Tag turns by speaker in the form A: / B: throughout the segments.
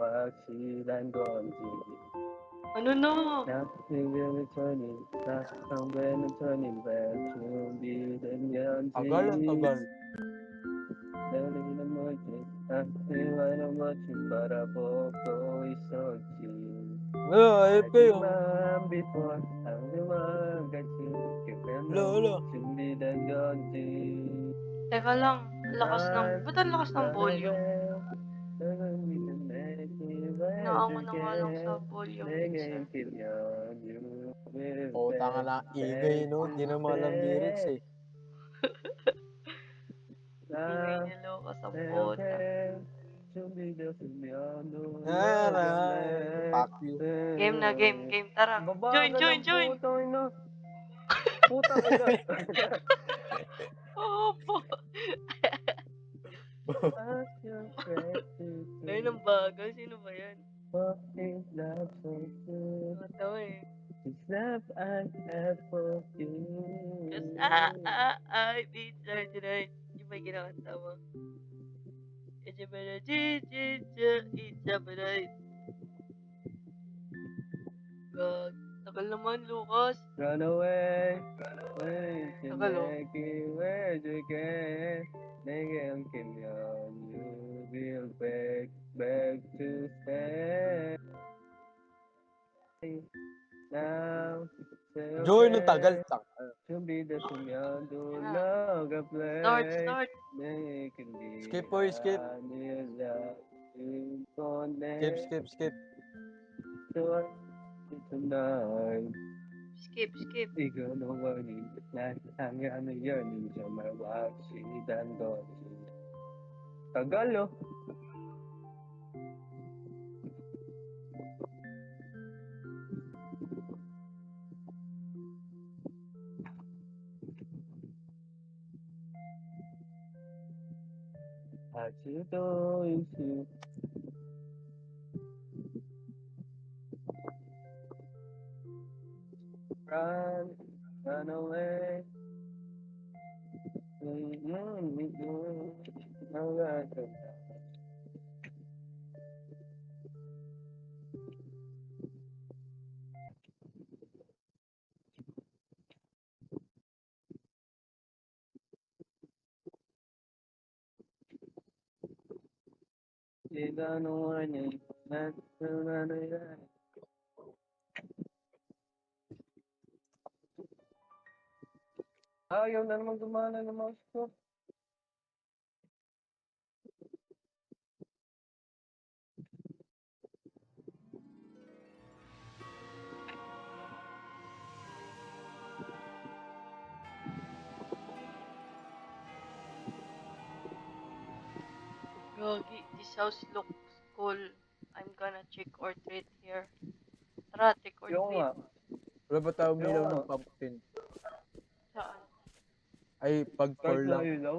A: 확실한 건지
B: Ano na?
A: Nothing will returning back when returning back 준비된
C: Tagal ang tagal.
A: 내리는 멀지 하지만 멋진 바라보고 있었지
C: AFK oh.
A: 하지만 before 하지만 같이
C: Wala.
A: 준비된 건지
B: Teka lang, lakas ng... Ba't ang lakas ng volume? Naangon na nga lang sa volume mixer.
C: O, tanga na ingay no. Di na malam lyrics eh.
B: Ingay ni Lucas ang puta.
C: Fuck you.
B: Game na game, game. Tara, join!
A: Putang ina.
B: Opo. Ayun ang bago. Sino ba yan? Ito eh. Cause I be tonight. Yung may kinakanta mo. It's a better it's a better. God. Tagal naman, Lucas.
A: Run away,
B: Tagal oh.
A: 내게 안기면 you will back to stay. Now,
C: Joy no tagal.
A: 준비됐으면 둘러가 play.
B: Start.
C: Skip boy, skip. Skip.
A: Tonight.
B: Skip.
A: Ikaw na wali na hanggang yun sa mawasidan ko. Tagal oh. 아직도 있지. Run away. Ayaw na naman gumana ng mouse ko.
B: Gogi, this house looks cool. I'm gonna trick or treat here. Tara, trick or
A: Yung
B: treat.
A: nga.
C: Wala ba tayo umilaw ng pumpkin?
B: Saan?
C: Ay, pag
A: Kahit
C: 4 lang.
A: nailaw.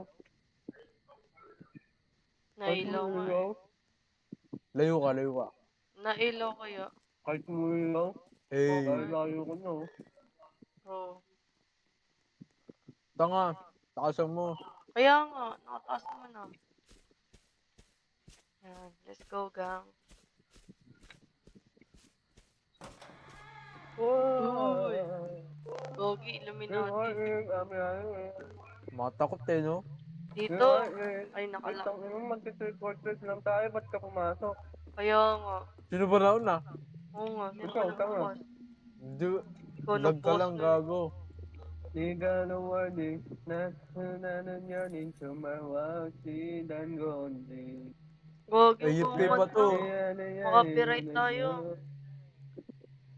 B: Nailaw nga eh.
C: Layo ka.
B: Nailaw kaya?
A: Kahit nailaw.
C: Eh,
A: Dahil layo ko na oh.
B: Oo.
C: tanga. Takasan mo.
B: Kaya nga, nakataas naman ah. Yan, let's go gang. Uy! Gogi, Illuminati.
C: Matakot eh, no?
B: Dito, ay nakalak.
A: Mag-3-quarters lang tayo, ba't ka pumasok?
B: Kaya nga.
C: Sino ba nauna?
B: Oo nga, sino
A: Ikaw,
B: ba
A: tama.
B: nagbukas?
C: Hindi.
B: Ikaw
C: Lag ka lang,
B: nag-post
C: gago.
A: 네가 warning 나 나는 연인 정말 확실한 건지
B: Gogi,
C: Ayun,
B: huwag
C: pa to.
B: Makapiright tayo.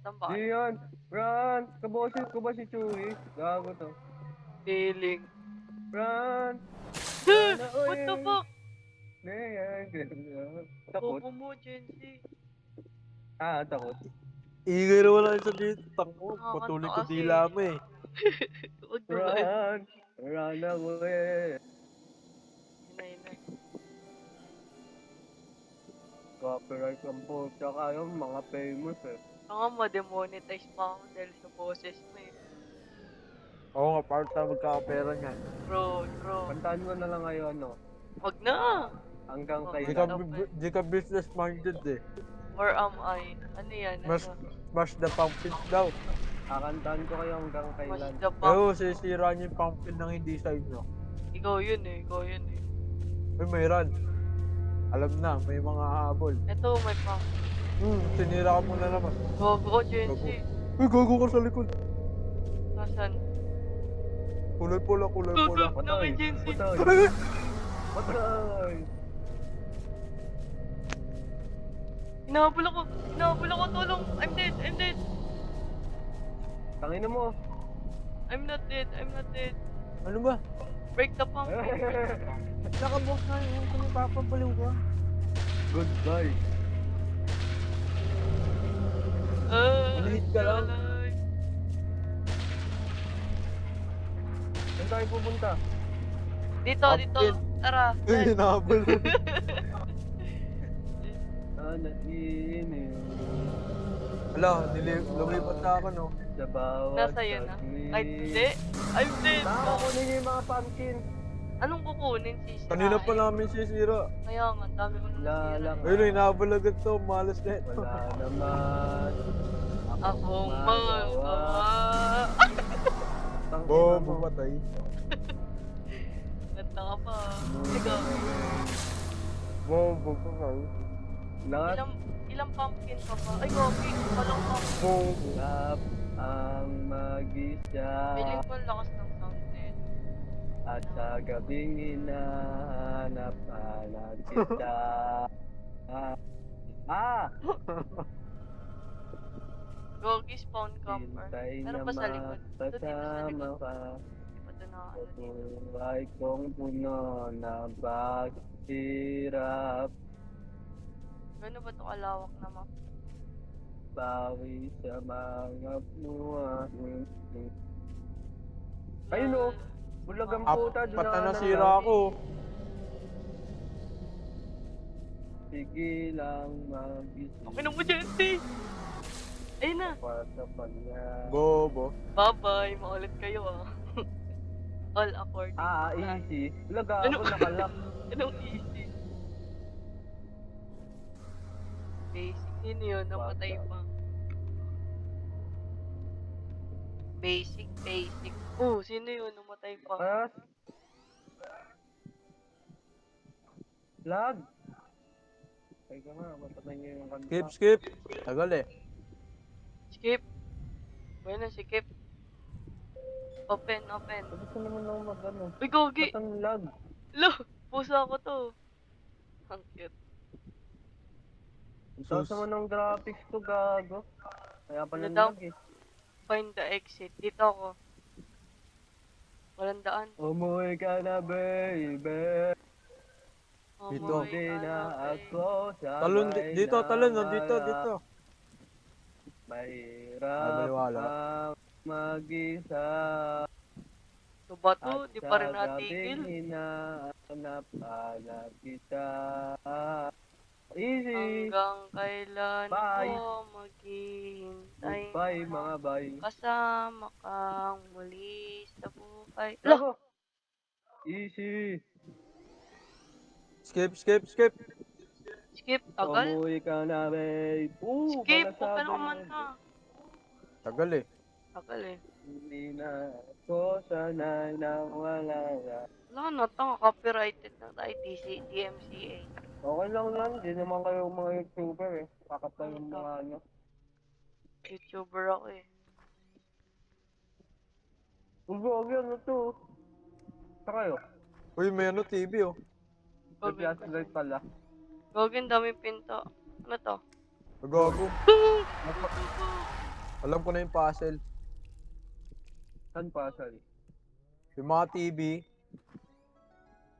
B: Saan ba?
A: Dion, run! Kaboses ko ba si Chewie? Gago to.
B: Feeling.
A: Run!
B: What the fuck?
A: Takot.
B: Bobo mo, Gen Z.
A: Takot.
C: Ingay na wala sa dito. Tango,
B: Nakakanta
C: patuloy ko
B: kasi.
C: dila mo eh.
B: Huwag naman.
A: Run away!
B: Inay.
A: Copyright ang po. Tsaka yung mga famous eh.
B: Saka ma-demonetize pa ako dahil sa boses mo eh.
C: Oo nga, para tayo magkakapera niyan.
B: Bro.
A: Kantaan mo na lang ngayon, no?
B: Wag na!
A: Hanggang
B: Oh,
C: Di
A: kailan?
C: ka, di ka business minded eh.
B: Where am I? Ano yan?
C: Mas,
B: Ano?
C: smash the pumpkin daw.
A: Kakantahan ko kayo hanggang
B: Mas
A: kailan.
B: the
C: Pero
B: pump.
C: sisira niyo yung pumpkin ng hindi sa inyo.
B: Ikaw yun eh. Ikaw yun eh.
C: Uy, may run. Alam na, may mga hahabol.
B: Ito, may pump.
C: Sinira mo na naman.
B: Gogo, Genji.
C: Uy, gago ka sa likod.
B: Nasaan?
C: Kulay pula, kulay pula.
B: Gogo,
A: Patay!
B: Genji.
A: Patay! Patay!
B: Hinahabol ako. Hinahabol ako. Tulong. I'm dead. I'm dead.
A: Tangina mo!
B: I'm not dead. I'm not dead.
C: Ano ba?
B: Break the pump.
C: Nakabox na yun kung ipapabaliw ka.
A: Goodbye!
C: Ulit ka lang.
B: alive.
A: Saan tayo pupunta?
B: Dito, dito.
C: Pumpkin.
B: Tara.
C: Uy, hinahabol.
A: Nanaginip
C: Ala, lumipat na ako, no?
A: sa bawat
B: Nasa yun na.
A: saglit.
B: Ay, hindi. I'm dead.
A: Baka kunin niyo yung mga pumpkin.
B: Anong kukunin, sis?
C: Kanina pa namin sisira.
B: Kaya nga, ang dami ko nang
A: Wala
B: nasira.
A: lang.
C: Ayun, hinahabol agad to. Malas na ito.
A: Wala naman.
B: Akong magawa.
A: Tangina
C: Bo,
A: mo.
C: bumatay.
B: Ganda ka pa. Ikaw.
C: Bo, bumatay.
A: Lahat
B: Ilang pumpkin pa ba? Ay, gogi. Walang pumpkin.
C: Bo,
A: Lap ang mag-isa
B: Feeling ko ang lakas ng sound din.
A: at sa gabing hinahanap-hanap kita.
B: Gogi spawn camper.
A: Hintay
B: Pero
A: na
B: pa sa likod. Doon dito sa
A: makasama
B: likod.
A: ka.
B: Di ba doon ako ano dito?
A: Buhay kong puno ng paghirap.
B: Gano'n ba ito kalawak na map?
A: Bawi sa mga buwan. Ayun o! Bulagang puta,
C: Apat na
A: dinaanan
C: nasira
A: lang.
C: ako.
A: Sige lang mag-isip
B: Okay na mo dyan, sis! Ayun na!
A: para sa kanya.
C: Bobo.
B: Bye-bye! Maulit kayo ah. All according to plan.
A: Easy. Bulaga
B: Ano?
A: ako nakalak.
B: Anong easy? Basic. Sino yun? Napatay pa. Basic, basic. Oh, sino yun? Namatay pa.
A: Ah? Lag! Teka nga, matapay niyo yung kanta.
C: Skip, skip. Tagal eh.
B: Skip. Bueno, skip. Open, open.
A: Gusto naman ako mag-ano.
B: Uy, gogi!
A: Ba't ang lag?
B: Lo! Pusa ko to. Ang cute.
A: Tapos naman ang graphics ko, gago. Kaya pala
B: Ano daw?
A: lag eh.
B: Find the exit. Dito ako. Walang daan.
A: Umuwi ka na, baby.
C: Dito.
A: Hindi na ako sabay
C: Talon, dito, talon.
A: na
C: Nandito,
A: wala.
C: dito.
A: Mahirap
C: Ay, maniwala.
A: ang mag-isa.
B: Ito ba to?
A: At
B: Di pa rin
A: sa gabing
B: natigil.
A: hinahanap-hanap kita. Easy.
B: Hanggang kailan
A: Bye.
B: ako maghihintay
A: Goodbye, mga bay.
B: kasama kang muli sa buhay.
A: Lago. Easy.
C: Skip, skip, skip.
B: Skip, tagal.
A: Umuwi ka na, babe.
B: Skip,
A: Balasabi
B: open ako
A: mo.
B: man ka.
C: Tagal eh.
B: Tagal eh.
A: Hindi na ako sanay na wala na.
B: Wala na, tanga copyrighted na tayo DMCA.
A: Okay lang yan. Hindi naman kayo mga YouTuber eh. Kakapal yung mga ano.
B: YouTuber ako eh.
A: Ugog yan, ano to? Sa kayo?
C: Uy, may ano, TV oh.
B: Gogin ko
A: Nag-gaslight
B: siya.
A: pala.
B: Gogin, daming pinto. Ano to?
C: Gago. Alam ko na yung puzzle.
A: Saan pa, sorry?
C: Yung mga TV.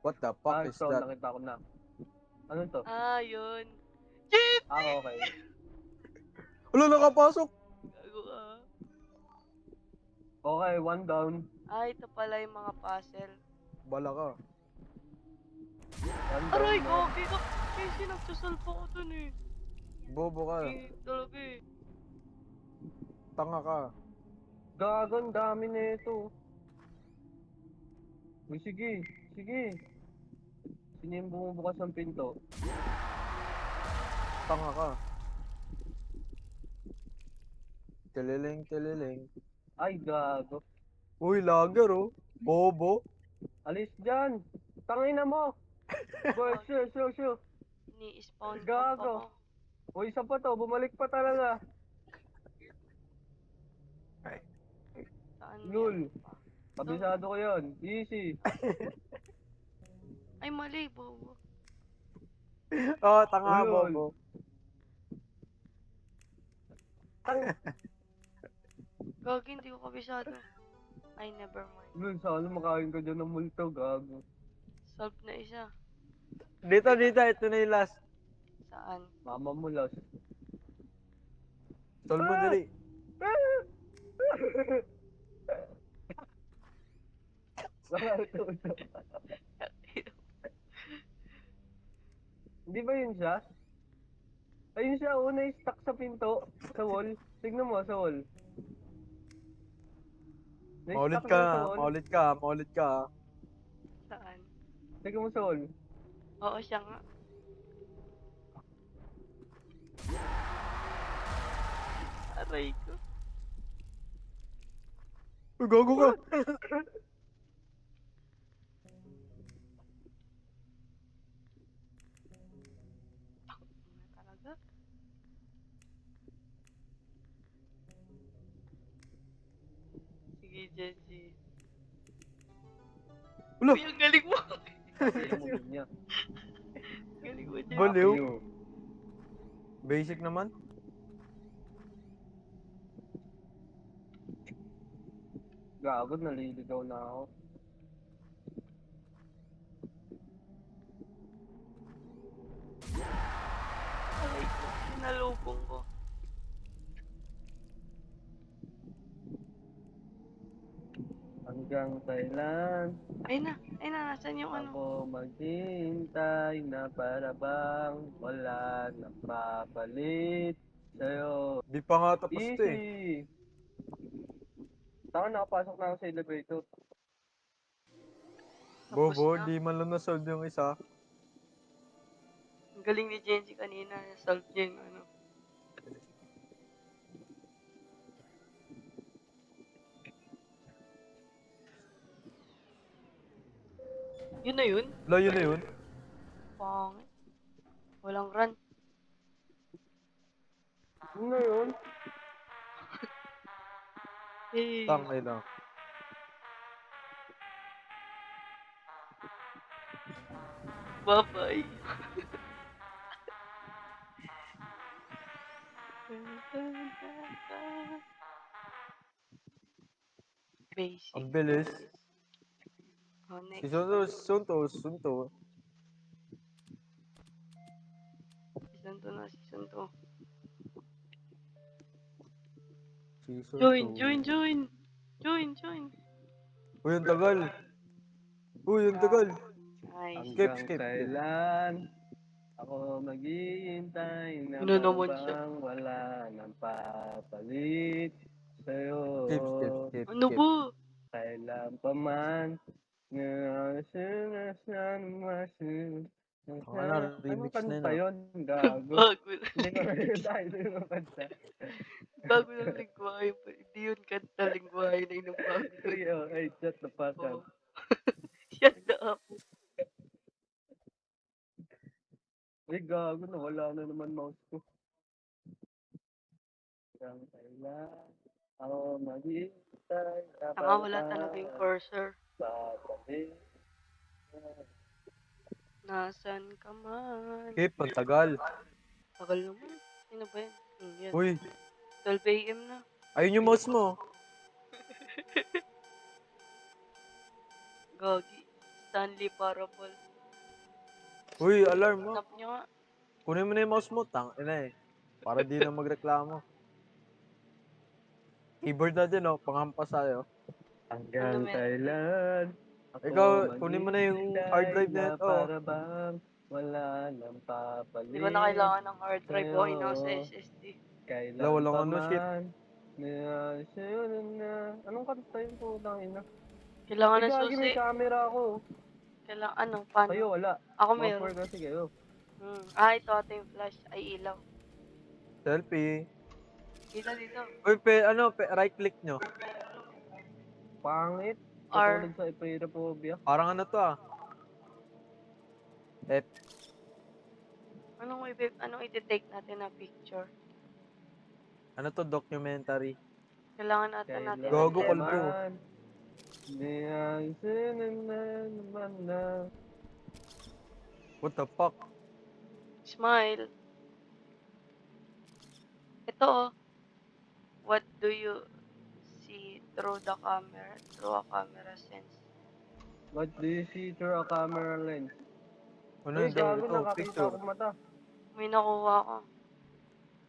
C: What the fuck is
A: Ito,
C: that?
A: nakita ko na. Ano to?
B: Ah, yun. Chip!
A: Okay.
C: Wala, nakapasok.
B: Gago ah.
A: Okay, one down.
B: Ah, ito pala yung mga puzzle.
C: Bala ka.
A: One down.
B: Aray, gogi ka. Kasi nagsasolve ako dun eh.
C: Bobo ka.
B: Talaga eh.
C: Tanga ka.
A: Gagon, dami na ito. Uy, sige. Sige. Sino yung bumubukas ng pinto?
C: Tanga ka. Tililing, tililing.
A: Ay, gago.
C: Uy, lager oh. Bobo.
A: Alis dyan! Tangina mo! Boy, shoo, shoo, shoo!
B: Ini-spawn camp
A: Gago.
B: ako.
A: O, isa pa to, bumalik pa talaga.
B: Saan may
A: Lul.
B: ano pa?
A: Kabisado ko yun. Easy.
B: Ay, mali, bobo.
C: Oh, tanga,
A: Ulol.
C: bobo.
B: Gagi, hindi ko kabisado. Ay, never mind.
A: Lul, sana makain ka dyan ng multo, gago.
B: Solve na isa.
C: Dito, dito. Ito na yung last.
B: Saan?
A: Mama mo, Las.
C: Tol mo, dali.
A: Hindi ba yun siya? Ayun siya, una yung stuck sa pinto, sa wall. Tignan mo, sa wall.
C: Maulit
A: Na-stuck
C: ka,
A: na sa wall.
C: maulit ka, maulit ka.
B: Saan?
A: Tignan mo sa wall.
B: Oo, siya nga. Aray ko.
C: Uy, gago ka.
B: Ano talaga? Sige, Jenji.
C: Ulo.
B: Uy, ang galing mo!
A: Tignan mo niya.
B: Galing mo, Jenji.
C: Baliw.
A: Happy you.
C: Basic naman.
A: Gago, naliligaw na ako.
B: Aray ko. Sinalubong ko.
A: Hanggang kailan
B: Ay na, nasan yung ano?
A: ako maghihintay na para bang wala nang papalit sa'yo.
C: Di pa nga tapos to eh.
A: Easy! Saka nakapasok na ako sa elevator.
B: Tapos
C: Bobo,
B: na.
C: di man lang na-solve yung isa.
B: Ang galing ni Jenji kanina. Solve niya yung ano. Yun na yun?
C: Wala, yun na yun.
B: Pangit. Walang run.
A: Yun na yun.
B: Hey.
C: Tangay lang.
B: Bye-bye. Basic.
C: Ang bilis.
B: Oh,
C: Si
B: next.
C: Sunto.
B: Season 2 na, season 2.
C: Si Sunto.
B: Join.
C: Uy, ang tagal. Uy, ang tagal.
B: Nice.
A: Hanggang kailan ako maghihintay na
B: Yun na naman
A: para
B: siya.
A: bang wala nang papalit sa'yo.
C: Skip.
B: Ano ba?
A: Kailan pa man na
C: Remix na
A: kanta
C: yun,
A: yun? Gago.
B: Bago.
A: Hindi ko rin tayo ng kanta.
B: Bago ng lingwahe pa. Hindi yun kanta lingwahe na yun ang bago.
A: 308, shut the fuck
B: Oh.
A: up.
B: Shut up.
A: Ay, gago, nawala na naman mouse ko. Hanggang kailan ako maghihintay na
B: Tanga, wala talaga yung cursor.
A: babalik.
B: Nasaan ka man?
C: Skip, ang tagal.
B: Tagal naman. Sino ba yan? Yan.
C: Uy,
B: 12 AM na.
C: ayun yung mouse mo.
B: Gagi. Stanley Parable.
C: Uy, alarm mo.
B: Snap nyo nga.
C: Kunin mo na yung mouse mo. Ina eh. Para di na magreklamo. Keyboard natin oh, panghampas tayo.
A: Hanggang
B: Ano, men?
A: kailan ako
C: Ikaw, kunin mo na yung hard drive
A: maghihintay
C: na ito.
A: para bang wala nang papalit.
B: Di ba na kailangan ng hard drive?
A: sa'yo.
B: Okay na ako sa SSD.
A: Kailan
C: Wala, walang
A: pa
C: ano, skip.
A: man na sa'yo na. Anong kanta yun po, tangina?
B: Kailangan ng
A: Gagi,
B: susi.
A: may camera ako.
B: Ano, paano?
A: Kayo wala.
B: Ako
A: Mga
B: meron.
A: four kasi kayo.
B: Ito yung flash. Ay, ilaw.
C: Selfie.
B: Dito.
C: Uy, right click nyo.
A: Pangit.
B: R.
A: Katulad sa Epeirophobia.
C: Parang ano to ah. F.
B: Anong iti-take natin na picture?
C: Ano to, documentary.
B: Kailangan natin ng
C: Gogo,
B: left.
C: kulbo.
A: Di ang sinaman na.
C: What the fuck?
B: Smile. Ito oh. What do you see through the camera? Through a camera sense.
A: What do you see through a camera lens?
C: Ano
A: Uy,
C: yun?
A: gago,
C: Ito,
A: nakakita
C: picture.
A: ako mata.
B: May nakuha ko.
C: Uy,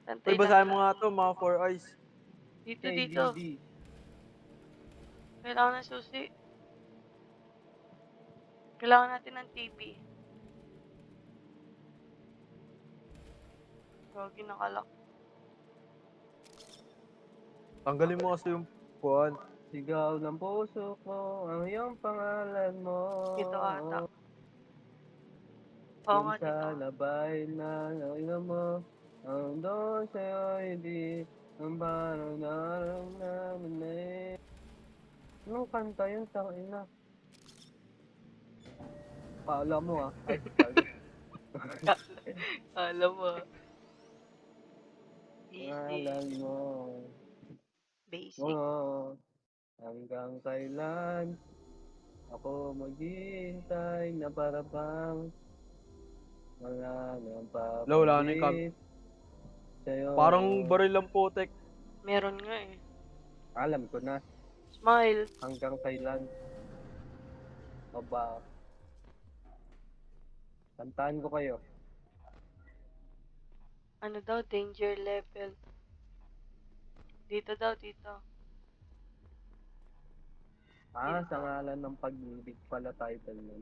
B: Tantay lang.
C: basahin mo nga to, mga 4 eyes.
B: Dito.
A: KDD.
B: Kailangan ng susi. Kailangan natin ng TV. Gagi, nakalak.
C: Tanggalin mo kasi yung kuhan.
A: Sigaw ng puso ko, ang iyong pangalan mo.
B: Dito ata. Oo nga,
A: Kung sa
B: dito.
A: labay na ina mo, ang doon sa'yo hindi ang parang naramdaman na eh. Anong kanta yun, tangina? Paala mo ah. Ay, sorry.
B: Alam mo. Easy.
A: Pangalan mo.
B: Basic.
A: Oo. Hanggang kailan ako maghihintay na para bang wala nang
C: Wala na yung
A: papabit sa'yo.
C: Parang baril lang putek.
B: Meron nga eh.
A: Alam ko na.
B: Smile.
A: Hanggang kailan. Aba. Kantaan ko kayo.
B: Ano daw? Danger level. Dito daw, dito.
A: Sa ngalan ng pag-ibig pala title nun.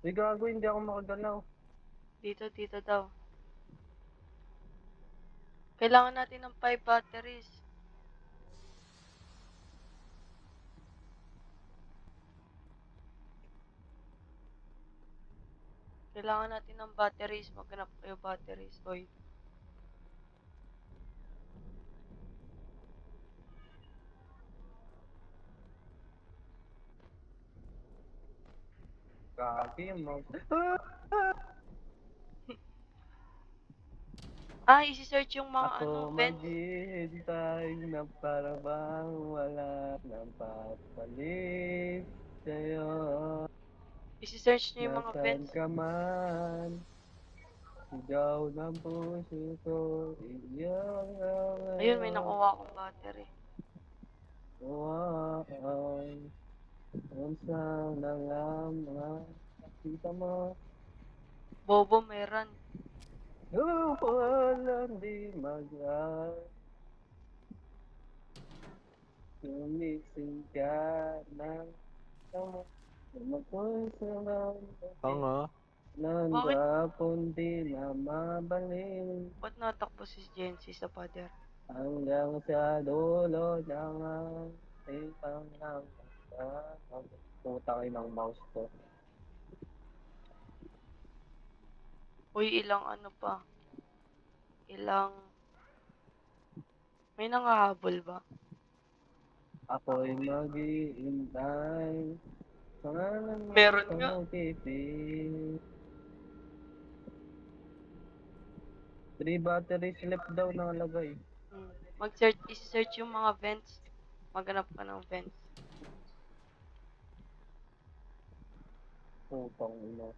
A: Uy, gago, hindi ako makagalaw.
B: Dito daw. Kailangan natin ng 5 batteries. Kailangan natin ng batteries. Maghanap kayo batteries. Oy.
A: Gagi, yung mouse.
B: Isi-search yung mga
A: Ako
B: vents.
A: maghihintay na para bang wala nang papalit sa'yo.
B: Isi-search nyo yung mga
A: Nasaan
B: vents.
A: ka man, sigaw ng puso ko, iyan ang
B: Ayun, may nakuha akong battery.
A: wow, ang sana lang makita mo.
B: Bobo, meron.
A: Walang di mag-ay, sumising ka ng tama. Makoy sa
C: Tanga.
A: nandapon di na mabalik.
B: Ba't natakbo si Jency sa pader?
A: Hanggang sa dulo ng ating pangarap. Putang inang mouse ko.
B: Uy, ilang ano pa? May nangahabol ba?
A: Ako'y maghihintay. Pangalan mo
B: Meron
A: sa
B: nga.
A: pipig. 3 batteries left daw nakalagay.
B: Isi-search yung mga vents. Maghanap ka ng vents.
A: Putang ina.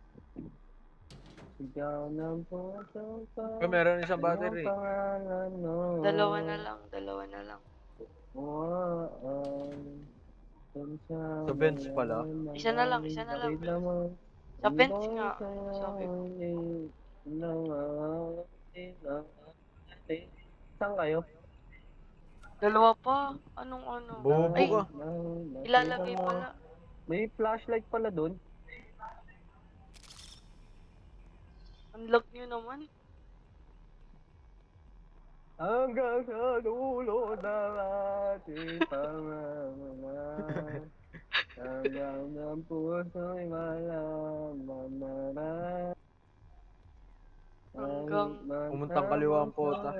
A: Sigaw ng puso ko.
C: Meron isang
A: Anong
C: battery.
A: pangalan mo?
B: Dalawa na lang.
A: Sa
C: bench pala.
B: Isa na lang. Sa vents nga. Sabi ko.
A: Saan kayo?
B: Dalawa pa. Anong ano?
C: Bobo
B: Ay,
C: ka.
B: ilalagay pala.
A: May flashlight pala doon.
B: Unlock nyo naman.
A: Hanggang sa dulo ng ating pamamagitan. Hanggang ng puso'y malaman na
B: Hanggang
C: Pumuntang kaliwa ang pota.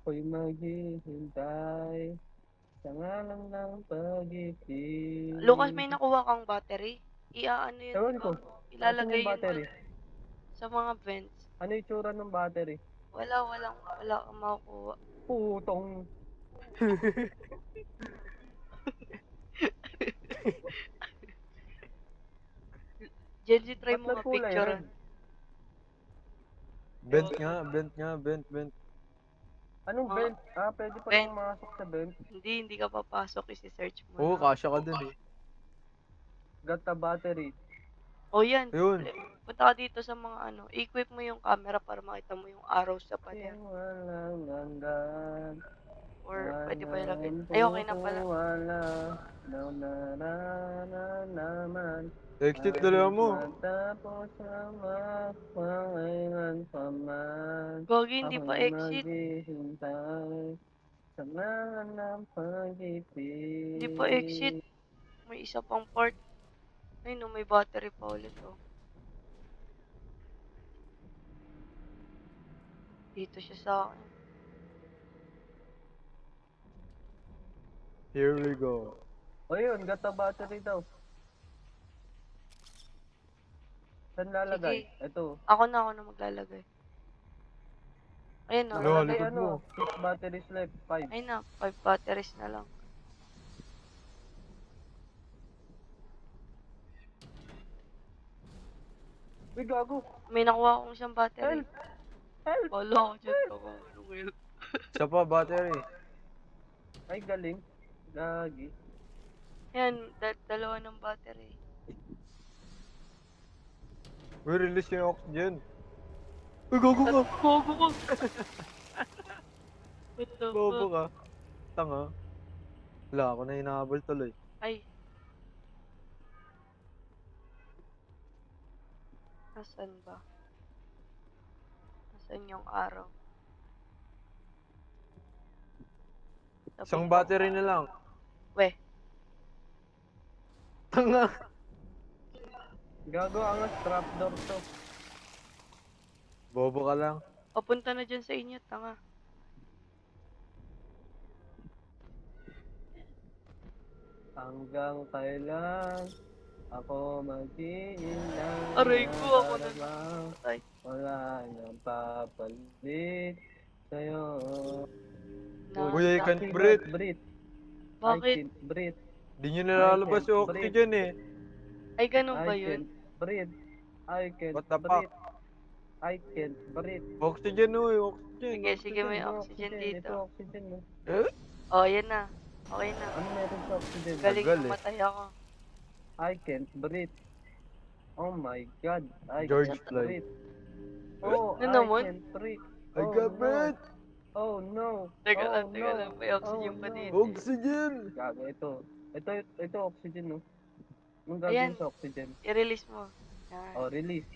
A: Ako'y maghihintay sa ngalan ng pag-ibig.
B: Lucas, may nakuha kang battery? Iaano yun,
A: Ewan
B: di
A: ko.
B: ba?
A: Asan
B: Ilalagay
A: yung
B: yun
A: battery?
B: sa mga vents.
A: Ano yung tsura ng battery?
B: Wala kang makukuha.
A: Putong.
B: Genji, try
A: Ba't
B: mo
A: nagkulay red?
B: mapicturean.
C: Vent.
A: Anong
B: Mga
A: vent? Pwede pa
B: vent.
A: lang masok sa vent.
B: Hindi ka papasok. Isi-search mo
C: Oo,
B: na.
C: kasya ka dun eh.
A: Got the battery.
B: O yan.
C: Yun.
B: Punta ka dito sa mga ano. Equip mo yung camera para makita mo yung arrows sa pader.
A: Walang hanggan.
B: Or pwede pa ilagay.
A: Walang
B: Ay, okay na pala.
A: wala na naranaman.
C: Exit dala mo.
A: Matapos ang makangailan pa man.
B: Gogi, hindi pa
A: Ako'y
B: exit.
A: maghihintay sa ngalan ng pag-ibig.
B: Hindi pa exit. May isa pang part. Ay no, may battery pa ulit oh. Dito siya sa akin.
C: Here we go.
A: O yun, got the battery daw. Saan lalagay?
B: Sige.
A: Ito.
B: Ako na maglalagay. Ayun na.
C: Ano,
A: Nakalagay
C: likod mo.
A: 6 batteries left. 5.
B: Ayun na. 5 batteries na lang.
A: Uy, gago.
B: May nakuha akong isang battery.
A: Help! Help!
B: Wala ako dyan.
C: Isa pa, battery.
A: Ay, galing. Gagi.
B: Yan. Dalawa ng battery.
C: Uy, release yung oxygen. Uy, gogo ka.
B: Bobo ko. What the
C: Bobo
B: fuck?
C: ka. Tanga. Wala ako na hinahabol tuloy.
B: Ay. Nasaan ba? Nasaan yung araw?
C: Isang battery na lang.
B: Weh.
C: Tanga.
A: Gago, ang trapdoor to.
C: Bobo ka lang.
B: Papunta na dyan sa inyo, tanga.
A: Hanggang kailan ako mag-iinang.
B: Aray ko, ako na.
A: para bang
B: Ay.
A: wala nang papalit sa'yo.
C: Uy, I can't
A: Cannot
C: breathe.
A: breathe. I
B: Bakit?
A: can't breathe.
C: Di nyo nalalabas yung
A: breathe.
C: oxygen eh.
B: Ay, ganun
A: I
B: ba yun?
A: can't breathe. I can't
C: What the fuck?
A: breathe. I can't breathe.
C: Oxygen uy, oxygen.
B: Sige, may
A: Ito,
B: oxygen
A: Ito
B: dito.
A: oxygen mo.
B: Oh, yan na. Okay na.
A: Ano meron sa oxygen?
B: Galing
C: Tagal eh.
B: namatay ako.
A: I can't breathe. Oh my god. I
C: George
A: can't
C: Floyd.
A: breathe. Oh,
B: Ano
A: I
B: naman?
A: can't breathe.
C: I
A: Oh,
C: got
A: no.
C: it!
A: Oh no.
B: Teka
A: Oh,
B: lang,
A: no.
B: May oxygen
A: Oh,
B: pa
A: no.
B: dito.
C: Oxygen!
A: Gago, ito oxygen, no? Anong
B: Ayan.
A: gagawin sa oxygen?
B: I-release mo. Yan.
A: Oh, release.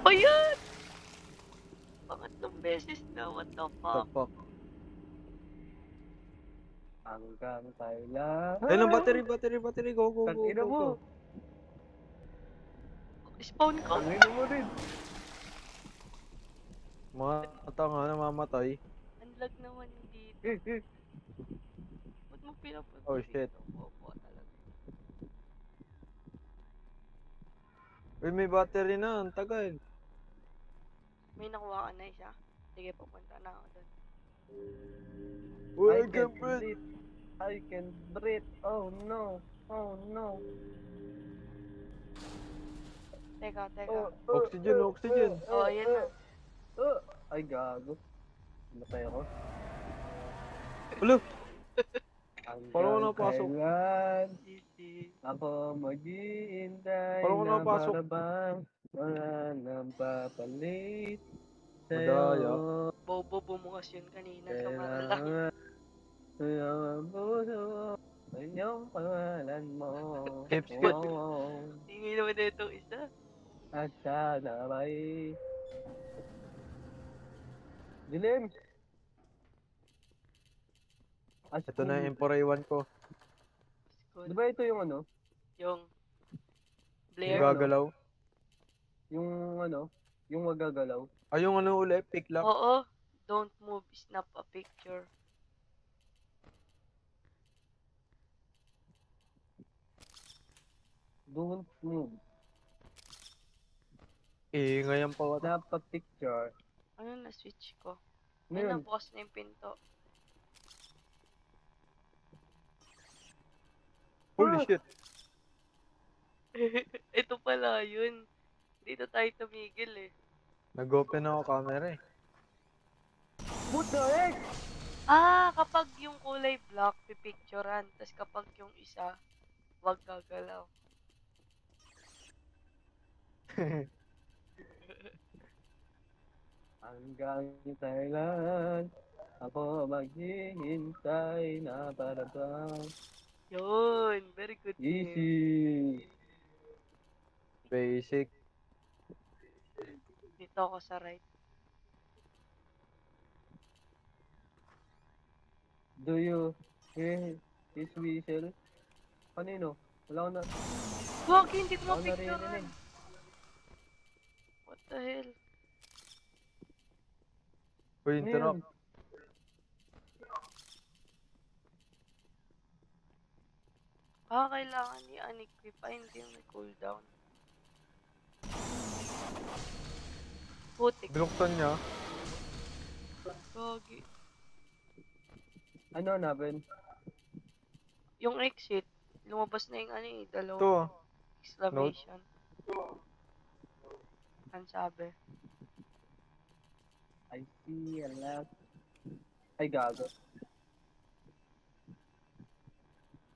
B: Oh, yan! Pangatlong beses na. What the
C: What the
B: fuck?
C: fuck?
A: Hanggang kailan.
C: Ayun ang battery. Go.
A: Tangina mo.
B: Spawn ko.
A: Tangina mo rin.
C: Mga tanga namamatay.
B: Unlock naman dito. Ba't mo pinapunta
C: Oh, shit.
B: dito? Bobo talaga.
C: Uy, may battery na. Ang tagal.
B: May nakuha ka na isa. Sige, pupunta na ako doon.
C: Uy, I
A: I
C: can't
A: can't
C: breathe.
A: breathe. I can't breathe. Oh no. Oh no.
B: Teka.
C: Oxygen.
B: Oh, yan na.
A: Ay, gago. Matay ako.
C: Ulo!
A: Hanggang
C: Paano ko napasok?
A: kailan
B: Easy.
A: ako mag-iintay
C: Paano ko
A: na
C: napasok?
A: para bang wala nang papalit
C: Madaya.
A: sa'yo.
B: Bobo bumukas yun kanina sa Marala.
A: Kailangan sa'yo ang puso sa iyong pangalan mo.
C: Hipster.
A: Oh,
B: Tingin naman na itong isa.
A: at sana may dilim. As
C: Ito na
A: in,
C: yung M4A1 ko.
B: School.
A: di ba ito yung ano?
B: Yung
C: Yung
B: Blair.
A: Yung
C: gagalaw.
A: Yung ano? Yung magagalaw.
C: Ay, yung ano ulit, pick lock.
B: Oo. Don't move, snap a picture.
A: Don't move.
C: Ingay ang pawat.
A: Snap a picture.
B: Ano na switch ko?
A: Ano
B: Ay,
A: yun?
B: nabukas na yung pinto.
C: Holy shit.
B: Ito pala yun. Dito tayo tumigil eh.
C: Nag-open ako camera eh.
A: What the heck?
B: Ah, kapag yung kulay black, pipicturean. Tapos kapag yung isa, wag gagalaw.
A: Hanggang kailan ako maghihintay na parating
B: Yun. Very good game.
A: easy.
C: Basic.
B: Dito ako sa right.
A: Do you hear his whistle? Kanino? Wala ko na,
B: Wag, hindi ko
A: wala ko
B: mapicturean.
A: naririnig.
B: What the hell?
C: Uy,
A: Ano
C: interrupt.
A: yun?
B: Ah, kailangan ni unequip. Ay, hindi may cooldown. Putik.
C: Binuksan niya.
B: Gogi.
A: Ano hanapin?
B: Yung exit, lumabas na yung ano eh, dalawang
C: Ito.
B: exclamation. Ang sabi.
A: I see a lot. Ay, gago.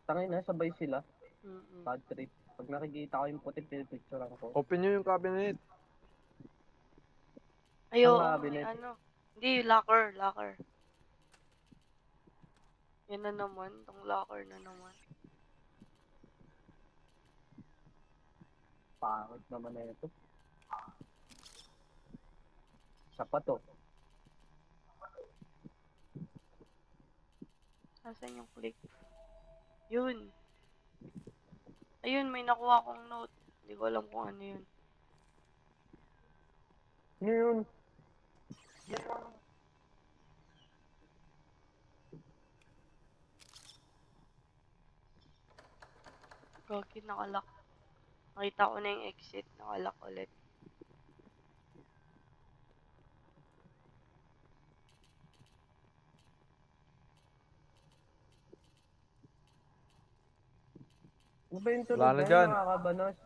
A: Tangay na, sabay sila.
B: Mm-mm.
A: Bad trip. Pag nakikita ko yung puti, pinipicturean ko.
C: Open nyo yung cabinet.
B: Ayo,
A: Ang
B: may
A: cabinet.
B: ano. Hindi, locker, locker. Yan na naman, tong locker na naman.
A: Pangit naman na ito. Sapat to.
B: Nasaan yung click? Yun. Ayun, may nakuha akong note. Hindi ko alam kung ano yun.
A: Ano yun?
B: Gogi, nakalock. Nakita ko na yung exit, nakalock ulit.
A: Ano ba yung tunog
C: Wala na
A: na yun?
C: dyan.
A: Nakakabanos.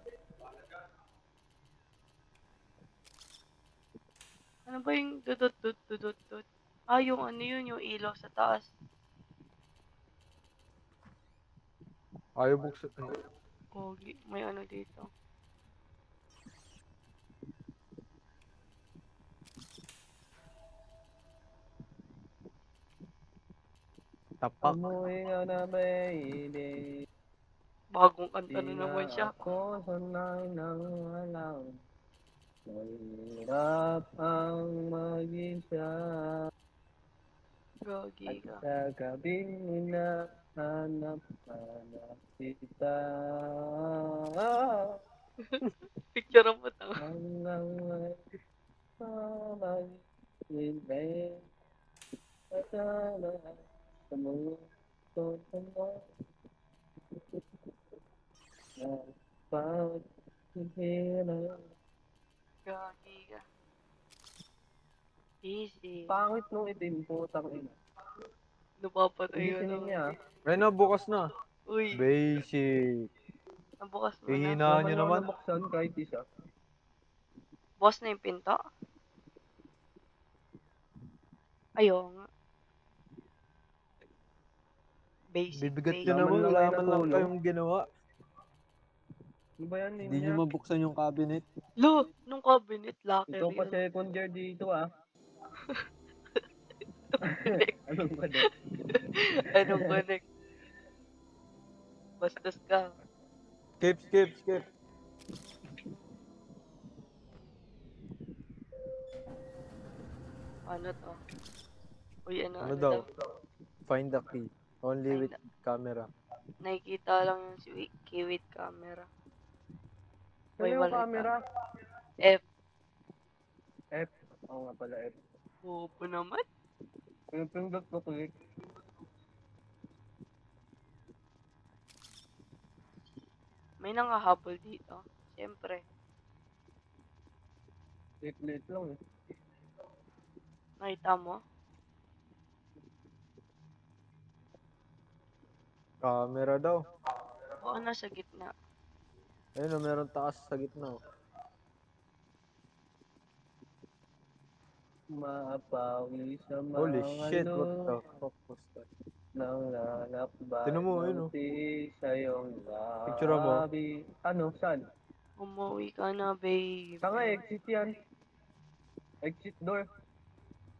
B: Ano ba yung dudut-dut-dudut-dut? Ah, yung ano yun, yung ilaw sa taas.
C: Ayaw buksan. Ay,
B: Gogi, may ano dito.
C: tapak.
A: Amoy nga na mainit.
B: Bagong kanta
A: Di
B: na
A: na
B: naman siya.
A: ako sanay ng alam. Mahirap ang mag-isa.
B: Gogi
A: At
B: ka.
A: sa gabing hinahanap kita.
B: Picture mo to.
A: Hanggang may pamag-ibig. At sana sa mundo mo na paghihirap.
B: Gogi ka. Easy.
A: Pangit nung itim, putang ina.
B: Napapatay yun.
A: Gisinin niya.
C: Ayun na, bukas na.
B: Uy,
C: Basic.
B: nabukas mo na.
C: Hihina
A: Naman
C: nyo
A: lang
C: naman.
A: nabuksan kahit isa.
B: Bukas na yung pinto? Ayaw nga. Basic,
C: Bibigat
B: basic.
C: nyo naman.
A: Laman lang
C: Wala
A: kayo
C: man lang
A: natulog.
C: kayong ginawa.
A: Ano ba yan,
C: Hindi
A: Ninya?
C: nyo mabuksan yung cabinet.
B: Lo, nung cabinet, locker
A: Ikaw pa
B: yun.
A: second year dito ah.
B: Connect.
A: Anong ba din?
B: Anong connect? Bastos ka.
C: Skip, skip, skip.
B: Ano to? Uy, ano
C: Ano daw? Find the key. Only
B: Ay,
C: with camera.
B: nakikita lang yung si Kiwit camera.
A: Ano yung
B: Walay
A: camera?
B: F.
A: F. Oo nga pala, F.
B: Opo naman.
A: Yung pindot ko click.
B: May nangahabol dito. Siyempre.
A: Click lang eh.
B: Nakita mo?
C: Camera daw.
B: Baka nasa gitna.
C: Ayun o, meron taas sa gitna. Oh.
A: Mapawi sa
C: Holy
A: mga
C: shit, what the fuck was that?
A: nang lalakbay
C: Tinan mo,
A: ng
C: ayun, oh.
A: sa iyong
C: Picture mo.
A: labi. Ano, saan?
B: Umuwi ka na, baby.
A: Tanga, exit yan. Exit door.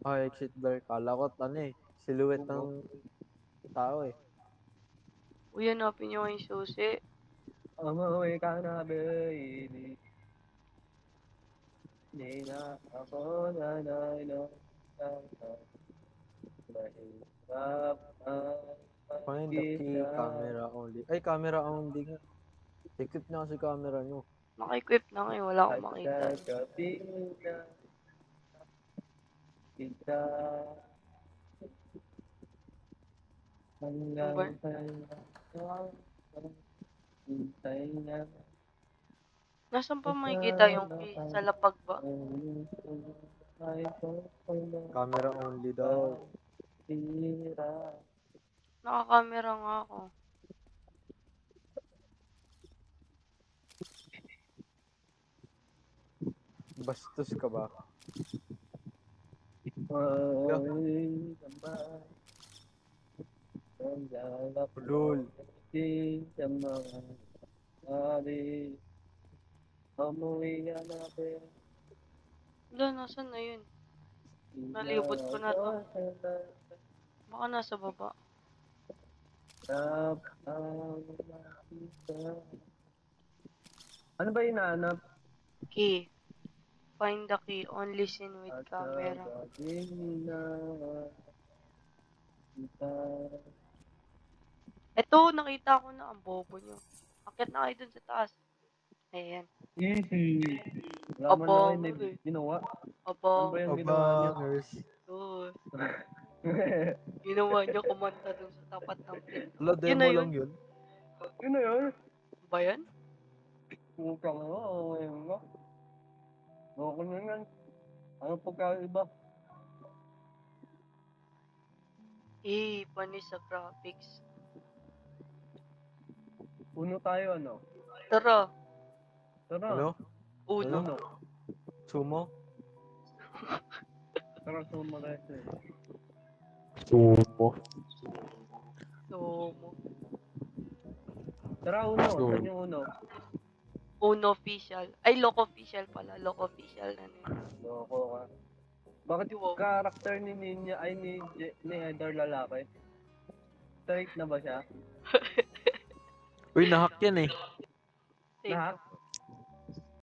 C: Ah, exit door. Kala ko, silhouette ng tao eh.
B: Uy, hanapin niyo yung susi.
A: Umuwi ka na, baby. Di na ako nanay ng mahirap ang
C: Find the key,
A: mag-isa.
C: camera only. Ay, camera only nga. Equip na kasi camera nyo.
B: Naka-equip na ngayon. Wala akong
A: At
B: makita.
A: sa gabi na kita
B: Ano ba?
A: hanggang sa hintay na
B: Nasaan pa makikita yung key? Sa lapag ba?
C: Camera only daw.
B: Naka-camera nga ako.
C: Bastos ka ba? Lol.
B: Wala, nasaan na yun? Nalibot ko na to. Baka nasa baba.
A: Ano ba hinahanap?
B: Key. Find the key. Only seen with camera. Eto, nakita ko na. Ang bobo nyo. Akit na kayo dun sa taas. Ayan.
A: Easy. Wala man
B: Aba,
A: lang hindi ginawa.
B: Aba.
A: Ano ba yung ginawa niya?
C: Abangers.
B: Oh, ginawa niya kumanta dun sa tapat ng pinto.
C: Wala,
B: Yun
C: demo
B: na yun.
C: lang yun.
A: Yun na yun.
B: Ba yan?
A: Putang na, ngayon nga. Okay na yan. Ano pagkaiba?
B: Panis sa graphics.
A: Uno tayo, ano?
B: Tara.
A: Tara.
C: Ano?
B: Uno.
A: Uno.
C: Sumo?
A: Tara, sumo tayo.
C: Sumo.
B: Sumo.
A: Tara, uno.
C: Sumo.
A: Saan yung uno?
B: Uno official. Ay, Loco official pala. Loco official na yun.
A: Loko ka. Bakit yung
B: Wow.
A: karakter ni Ninya ay ni Eder lalaki? Straight na ba siya?
C: Uy, nahack yan eh.
B: Same.
A: Lahat?